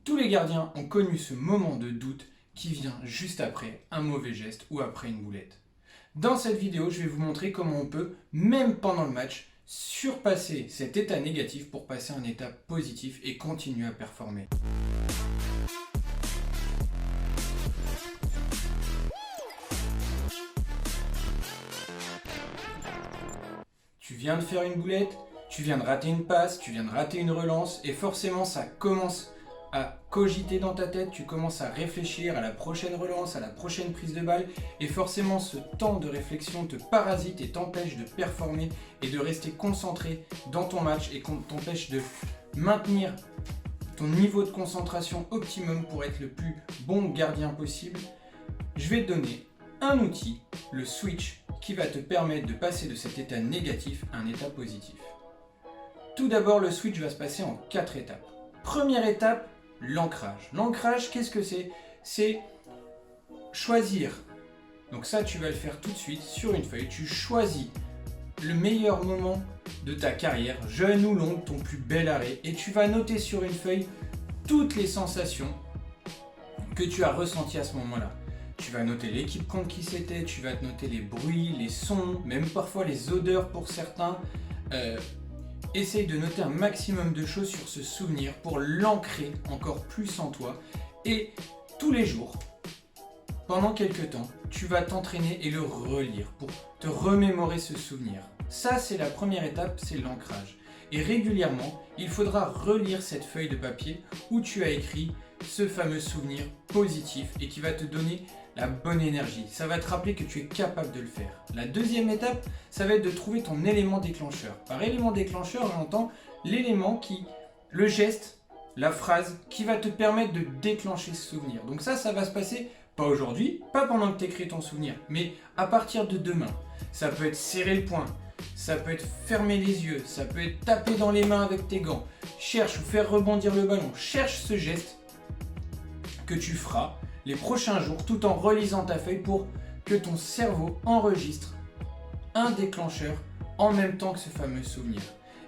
Tous les gardiens ont connu ce moment de doute qui vient juste après un mauvais geste ou après une boulette. Dans cette vidéo, je vais vous montrer comment on peut, même pendant le match, surpasser cet état négatif pour passer à un état positif et continuer à performer. Tu viens de faire une boulette, tu viens de rater une passe, tu viens de rater une relance et forcément ça commence à cogiter dans ta tête, tu commences à réfléchir à la prochaine relance, à la prochaine prise de balle et forcément ce temps de réflexion te parasite et t'empêche de performer et de rester concentré dans ton match et t'empêche de maintenir ton niveau de concentration optimum pour être le plus bon gardien possible. Je vais te donner un outil, le switch, qui va te permettre de passer de cet état négatif à un état positif. Tout d'abord, le switch va se passer en 4 étapes. Première étape, l'ancrage. L'ancrage, qu'est-ce que c'est? C'est choisir. Donc ça, tu vas le faire tout de suite sur une feuille. Tu choisis le meilleur moment de ta carrière, jeune ou longue, ton plus bel arrêt, et tu vas noter sur une feuille toutes les sensations que tu as ressenties à ce moment-là. Tu vas noter l'équipe contre qui c'était, tu vas te noter les bruits, les sons, même parfois les odeurs pour certains. Essaye de noter un maximum de choses sur ce souvenir pour l'ancrer encore plus en toi. Et tous les jours, pendant quelques temps, tu vas t'entraîner et le relire pour te remémorer ce souvenir. Ça, c'est la première étape, c'est l'ancrage. Et régulièrement, il faudra relire cette feuille de papier où tu as écrit ce fameux souvenir positif et qui va te donner la bonne énergie. Ça va te rappeler que tu es capable de le faire. La deuxième étape, ça va être de trouver ton élément déclencheur. Par élément déclencheur, on entend l'élément le geste, la phrase qui va te permettre de déclencher ce souvenir. Donc ça va se passer pas aujourd'hui, pas pendant que tu écris ton souvenir, mais à partir de demain. Ça peut être serrer le poing, ça peut être fermer les yeux, ça peut être taper dans les mains avec tes gants. Cherche ou faire rebondir le ballon. Cherche ce geste que tu feras les prochains jours tout en relisant ta feuille pour que ton cerveau enregistre un déclencheur en même temps que ce fameux souvenir.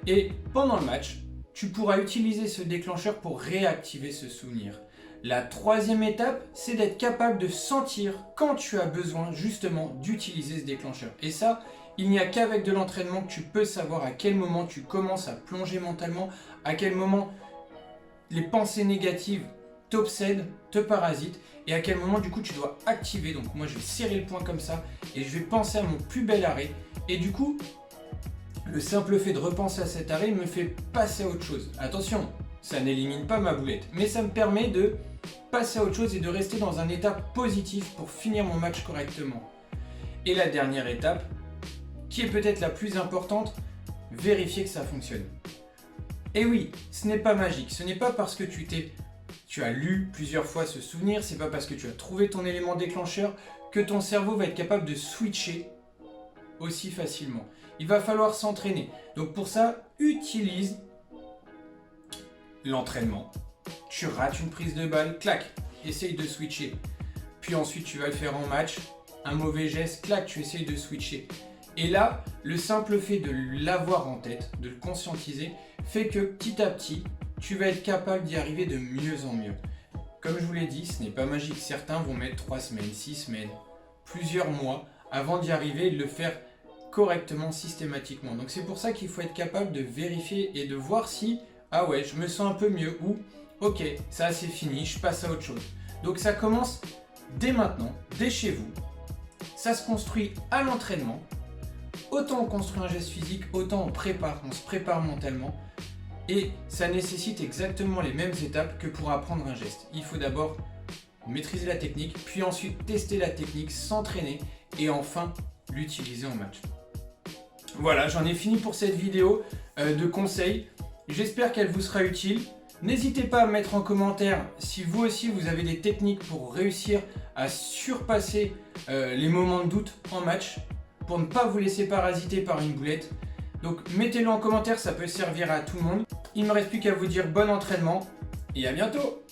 Et pendant le match, tu pourras utiliser ce déclencheur pour réactiver ce souvenir. La troisième étape, c'est d'être capable de sentir quand tu as besoin justement d'utiliser ce déclencheur. Et ça, il n'y a qu'avec de l'entraînement que tu peux savoir à quel moment tu commences à plonger mentalement, à quel moment les pensées négatives t'obsèdent, te parasitent et à quel moment du coup tu dois activer. Donc moi je vais serrer le poing comme ça et je vais penser à mon plus bel arrêt et du coup le simple fait de repenser à cet arrêt me fait passer à autre chose. Attention, ça n'élimine pas ma boulette, mais ça me permet de passer à autre chose et de rester dans un état positif pour finir mon match correctement. Et la dernière étape, qui est peut-être la plus importante, vérifier que ça fonctionne. Et oui, ce n'est pas magique, ce n'est pas parce que tu as lu plusieurs fois ce souvenir, c'est pas parce que tu as trouvé ton élément déclencheur que ton cerveau va être capable de switcher aussi facilement. Il va falloir s'entraîner. Donc pour ça, utilise l'entraînement. Tu rates une prise de balle, clac, essaye de switcher. Puis ensuite tu vas le faire en match, un mauvais geste, clac, tu essayes de switcher. Et là, le simple fait de l'avoir en tête, de le conscientiser, fait que petit à petit, tu vas être capable d'y arriver de mieux en mieux. Comme je vous l'ai dit, ce n'est pas magique. Certains vont mettre 3 semaines, 6 semaines, plusieurs mois avant d'y arriver et de le faire correctement, systématiquement. Donc c'est pour ça qu'il faut être capable de vérifier et de voir si, ah ouais, je me sens un peu mieux ou, ok, ça c'est fini, je passe à autre chose. Donc ça commence dès maintenant, dès chez vous. Ça se construit à l'entraînement. Autant on construit un geste physique, autant on se prépare mentalement. Et ça nécessite exactement les mêmes étapes que pour apprendre un geste. Il faut d'abord maîtriser la technique, puis ensuite tester la technique, s'entraîner et enfin l'utiliser en match. Voilà, j'en ai fini pour cette vidéo de conseils. J'espère qu'elle vous sera utile. N'hésitez pas à mettre en commentaire si vous aussi vous avez des techniques pour réussir à surpasser les moments de doute en match, pour ne pas vous laisser parasiter par une boulette. Donc mettez-le en commentaire, ça peut servir à tout le monde. Il ne me reste plus qu'à vous dire bon entraînement et à bientôt!